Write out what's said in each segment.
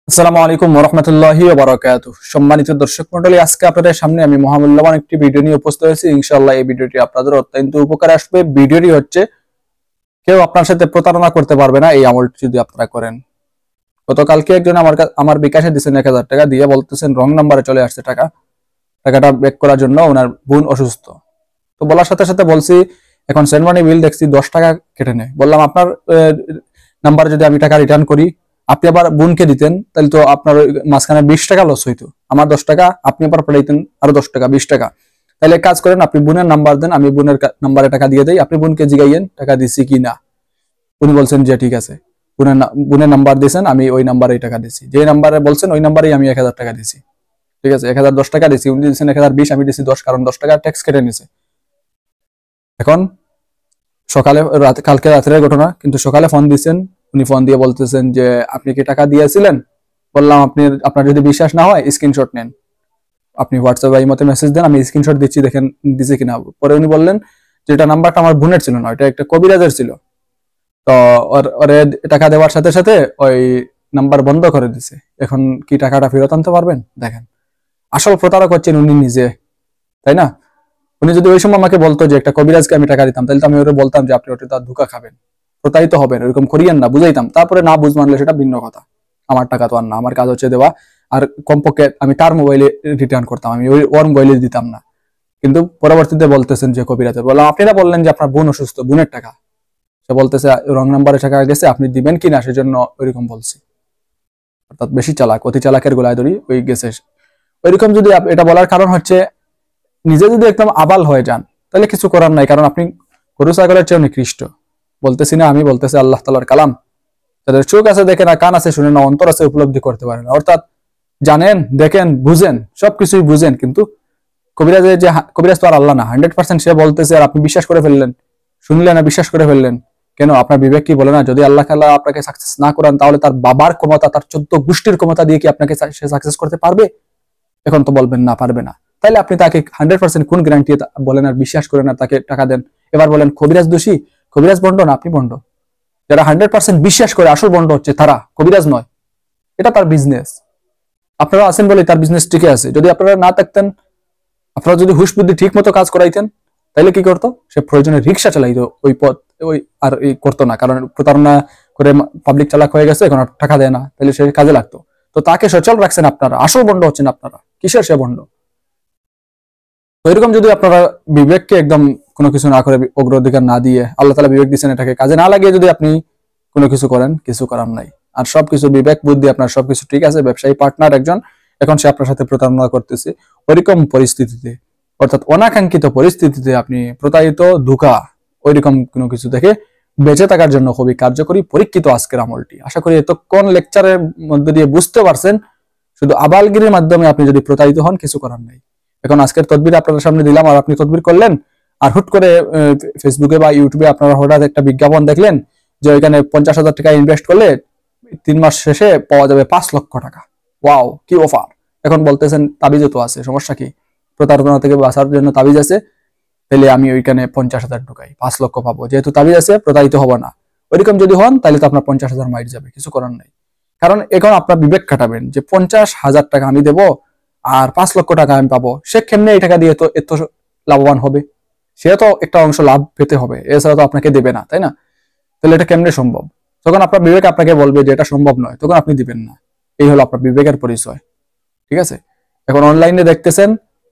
আসসালামু আলাইকুম ওয়া রাহমাতুল্লাহি ওয়া বারাকাতুহু। সম্মানিত দর্শক মণ্ডলী, আজকে আপনাদের সামনে আমি মহামূল্যবান একটি ভিডিও নিয়ে উপস্থিত হয়েছি। ইনশাআল্লাহ এই ভিডিওটি আপনাদের অত্যন্ত উপকারে আসবে। ভিডিওটি হচ্ছে কেউ আপনার সাথে প্রতারণা করতে পারবে না এই আমলটি যদি আপনারা করেন। গতকালকে একজন আমার বিকাশে দিয়েছেন 1000 টাকা দিয়ে বলতেছেন রং নাম্বারে চলে আসছে টাকাটা ব্যাক করার জন্য ওনার বোন অসুস্থ। তো বলার সাথে সাথে বলছি এখন সেন্ড মানি বিল দেখছি 10 টাকা কেটে নেয়। বললাম আপনার নাম্বারে যদি আমি টাকা রিটার্ন করি, আপনি আবার বোনকে দিতেন, তাহলে তো আপনার মাঝখানে 20 টাকা লস হইতো। আমার 10 টাকা, আপনি আবার পাঠাইতেন আরো 10 টাকা, 20 টাকা। তাহলে কাজ করেন, আপনি বোনের নাম্বার দেন, আমি বোনের নাম্বারে টাকা দিয়ে দেই, আপনি বোনকে জিগাইয়েন টাকা দিছি কি না। উনি বলছেন যে ঠিক আছে, বোনের নাম্বার দিয়েছেন, আমি ওই নাম্বারে টাকা দিছি, যে নাম্বারে বলছেন ওই নাম্বারেই আমি 1000 টাকা দিছি। ঠিক আছে, 1010 টাকা দিছি, উনি দিয়েছেন 1020, আমি দিছি 10, কারণ 10 টাকা ট্যাক্স কেটে নিছে। এখন কালকে রাতের ঘটনা, কিন্তু সকালে ফোন দিয়েছেন, উনি ফোন দিয়ে বলতেছেন যে আপনি কি টাকা দিয়েছিলেন? বললাম আপনার যদি বিশ্বাস না হয় স্ক্রিনশট নেন, আপনি হোয়াটসঅ্যাপ এই মতে মেসেজ দেন, আমি স্ক্রিনশট দিচ্ছি, দেখেন দিছে কিনা। পরে উনি বললেন যে এটা নাম্বারটা আমার বোনের ছিল না, এটা একটা কবিরাজের ছিল। তো ওরে টাকা দেওয়ার সাথে সাথে ওই নাম্বার বন্ধ করে দিছে। এখন কি টাকাটা ফেরত আনতে পারবেন? দেখেন, আসল প্রতারক হচ্ছেন উনি নিজে, তাই না? উনি যদি ওই সময় আমাকে বলতো যে একটা কবিরাজকে আমি টাকা দিতাম, তাহলে তো আমি ওরে বলতাম যে আপনি ওটা তার ধোঁকা খাবেন, প্রতারিত হবেন, এরকম করিয়েন না, বুঝাইতাম। তারপরে না বুঝ মানলে সেটা ভিন্ন কথা। আমার টাকা তো আর না, আমার কাজ হচ্ছে দেওয়া। আর কমপক্ষে আমি তার মোবাইলে রিটার্ন করতাম, আমি ওর মোবাইলে দিতাম না। কিন্তু পরবর্তীতে বলতেছেন যে কবিরাজের, বললাম আপনি না বললেন যে আপনার বোন অসুস্থ, বোনের টাকা। সে বলতেছে রং নাম্বারে টাকা গেছে, আপনি দিবেন কিনা, সেজন্য ওইরকম বলছি। অর্থাৎ বেশি চালাক, অতি চালাকের গোলায় ধরি ওই গেছে। ওইরকম যদি এটা বলার কারণ হচ্ছে নিজে যদি একদম আবাল হয়ে যান তাহলে কিছু করার নাই, কারণ আপনি গরু ছাগলের চেয়ে নিকৃষ্ট। বলতেছি না আমি, বলতেছি আল্লাহ তাআলার কালাম। তাদের চোখ আছে দেখে না, কান আছে শুনে না, অন্তর আছে উপলব্ধি করতে পারে না। অর্থাৎ জানেন, দেখেন, বুঝেন, সবকিছুই বুঝেন, কিন্তু কবিরাজ তো আর আল্লাহ না। 100% সে বলতেছে আর আপনি বিশ্বাস করে ফেললেন, শুনলেন না, বিশ্বাস করে ফেললেন। কেন? আপনার বিবেক কি বলে না যদি আল্লাহ তাআলা আপনাকে সাকসেস না করান, তাহলে তার বাবার ক্ষমতা, তার 14 গোষ্ঠীর ক্ষমতা দিয়ে কি আপনাকে সে সাকসেস করতে পারবে? এখন তো বলবেন না, পারবে না। তাইলে আপনি তাকে 100% কোন গ্যারান্টি বলেন আর বিশ্বাস করেন আর তাকে টাকা দেন? এবার বলেন কবিরাজ দোষী, কবিরাজ বন্ড না, আপনি বন্ড। যারা 100% বিশ্বাস করে আসল বন্ড হচ্ছে তারা, কবিরাজ নয়। এটা তার বিজনেস। আপনারা আছেন বলে তার বিজনেস টিকে আছে। যদি আপনারা না থাকতেন, আপনারা যদি হুশ বুদ্ধি ঠিক মতো কাজ করাইতেন, তাহলে কি করতো? সে প্রয়োজনে রিক্সা চালাইতো, ওই পথ ওই আর করতো না। কারণ প্রতারণা করে পাবলিক চালাক হয়ে গেছে, এখন টাকা দেয় না, তাহলে সে কাজে লাগতো। তো তাকে সচল রাখছেন আপনারা, আসল বন্ড হচ্ছেন আপনারা। কিসের সে বন্ড? তো এরকম যদি আপনারা বিবেককে একদম কোনো কিছু না করে, অগ্রাধিকার না দিয়ে, আল্লাহ তাআলা বিবেক দিচ্ছেন, এটাকে কাজে না লাগিয়ে যদি আপনি কোনো কিছু করেন, কিছু করার নাই। আর সবকিছু বিবেক বুদ্ধি, আপনার সবকিছু ঠিক আছে, ব্যবসায়ী পার্টনার একজন, এখন সে আপনার সাথে প্রতারণা করতেছে, ওইরকম পরিস্থিতিতে, অর্থাৎ অনাকাঙ্ক্ষিত পরিস্থিতিতে আপনি প্রতারিত, ধোঁকা, ওইরকম কোনো কিছু থেকে বেঁচে থাকার জন্য খুবই কার্যকরী পরীক্ষিত আজকের আমলটি। আশা করি এতক্ষণ লেকচারের মধ্যে দিয়ে বুঝতে পারছেন। শুধু আবালগিরির মাধ্যমে আপনি যদি প্রতারিত হন, কিছু করার নাই। এখন আজকের তদবির আপনাদের সামনে দিলাম, আর আপনি তদবির করলেন, আর হুট করে ফেসবুকে বা ইউটিউবে আপনারা হঠাৎ একটা বিজ্ঞাপন দেখলেন যে ওইখানে 50,000 টাকা ইনভেস্ট করলে 3 মাস শেষে পাওয়া যাবে 5 লক্ষ টাকা। ওয়াও, কি অফার! এখন বলতেছেন তাবিজও তো আছে, সমস্যা কি? প্রতারণা থেকে বাঁচার জন্য তাবিজ আছে, তাহলে আমি ওইখানে 50,000 ঢুকাই, 5 লক্ষ পাবো, যেহেতু তাবিজ আছে প্রতারিত হবো না। ওইরকম যদি হন, তাহলে তো আপনার 50,000 মাইট যাবে, কিছু করার নাই। কারণ এখন আপনার বিবেক খাটাবেন যে 50,000 টাকা আমি দেবো আর 5 লক্ষ টাকা আমি পাবো, সে কেমনে এই টাকা দিয়ে তো এত লাভবান হবে? সে তো একটা অংশ লাভ পেতে হবে, এছাড়া তো আপনাকে দেবে না, তাই না? তাহলে এটা কেমনে সম্ভব? তখন আপনার বিবেক আপনাকে বলবে যে এটা সম্ভব নয়, তখন আপনি দিবেন না। এই হলো আপনার বিবেকের পরিচয়। ঠিক আছে? এখন অনলাইনে দেখতেছেন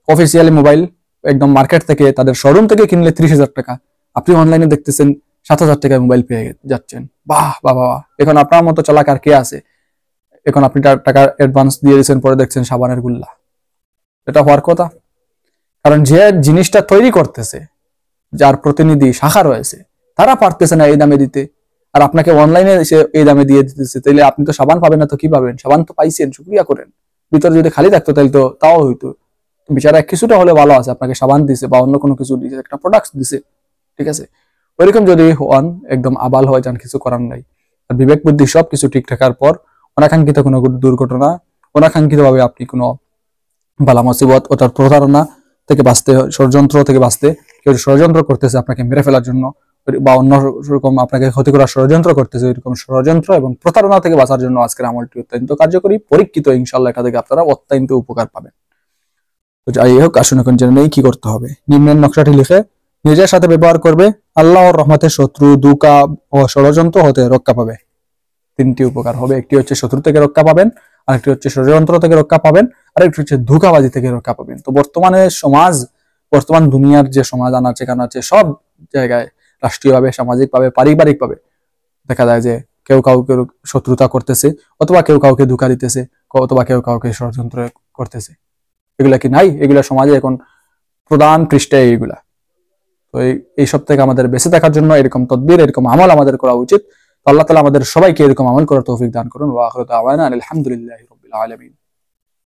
অফিসিয়ালি মোবাইল একদম মার্কেট থেকে, তাদের শোরুম থেকে কিনলে 30,000 টাকা, আপনি অনলাইনে দেখতেছেন 7,000 টাকায় মোবাইল পেয়ে যাচ্ছেন। বাহ বাহ বাহ! এখন আপনার মতো চালাক আর কে আছে? এখন আপনি টাকা অ্যাডভান্স দিয়ে দিয়েছেন, পরে দেখছেন সাবানের গুল্লা। এটা হওয়ার কথা? কারণ যে জিনিসটা তৈরি করতেছে, যার প্রতিনিধি শাখা রয়েছে, তারা পারতেছে না এই দামে দিতে, আর আপনাকে অনলাইনে এসে এই দামে দিয়ে দিতেছে। তাইলে আপনি তো সাবান পাবেন না, তো কি পাবেন? সাবান তো পাইছেন, শুকরিয়া করেন। ভিতরে যদি খালি থাকতো তাহলে তো তাও হইতো। বিচারা কিছুটা হলে ভালো আছে, আপনাকে সাবান দিছে বা অন্য কোনো কিছু দিছে, একটা প্রোডাক্ট দিছে। ঠিক আছে? ওইরকম যদি হন, একদম আবাল হয়ে যান, কিছু করার নাই। আর বিবেক বুদ্ধি সবকিছু ঠিক থাকার পর অনাকাঙ্ক্ষিত কোনো দুর্ঘটনা, অনাকাঙ্ক্ষিত ভাবে আপনি কোনো বালা মুসিবত, ওটার প্রতারণা থেকে বাঁচতে, ষড়যন্ত্র থেকে বাঁচতে, কেউ ষড়যন্ত্র করতেছে আপনাকে মেরে ফেলার জন্য, বা অন্য রকম আপনাকে ক্ষতি করার ষড়যন্ত্র করতেছে, এরকম ষড়যন্ত্র এবং প্রতারণা থেকে বাঁচার জন্য আজকের আমলটি অত্যন্ত কার্যকরী, পরীক্ষিত। ইনশাআল্লাহ এটা থেকে আপনারা অত্যন্ত উপকার পাবেন। তো যাই হোক, আসুন এখন জেনে নেই কি করতে হবে। নিম্নের নকশাটি লিখে নিজের সাথে ব্যবহার করবে, আল্লাহর রহমতে শত্রু, ধোঁকা ও ষড়যন্ত্র হতে রক্ষা পাবে। তিনটি উপকার হবে, একটি হচ্ছে শত্রু থেকে রক্ষা পাবেন, আরেকটি হচ্ছে ষড়যন্ত্র থেকে রক্ষা পাবেন, আরেকটি হচ্ছে ধোঁকাবাজি থেকে রক্ষা পাবেন। তো বর্তমান দুনিয়ার যে সমাজ আনাচে কানাচে সব জায়গায়, রাষ্ট্রীয়ভাবে, সামাজিকভাবে, পারিবারিকভাবে দেখা যায় যে কেউ কাউকে শত্রুতা করতেছে, অথবা কেউ কাউকে ধোঁকা দিতেছে, অথবা কেউ কাউকে ষড়যন্ত্র করতেছে। এগুলা কি নাই? এগুলা সমাজে এখন প্রধান পৃষ্ঠায় এইগুলা। তো এইসব থেকে আমাদের বেঁচে থাকার জন্য এরকম তদবির, এরকম আমল আমাদের করা উচিত। আল্লাহ তাআলা আমাদের সবাইকে এরকম আমল করার তৌফিক দান করুন। ওয়া আখিরু দাওয়ানা আলহামদুলিল্লাহি রাব্বিল আলামিন।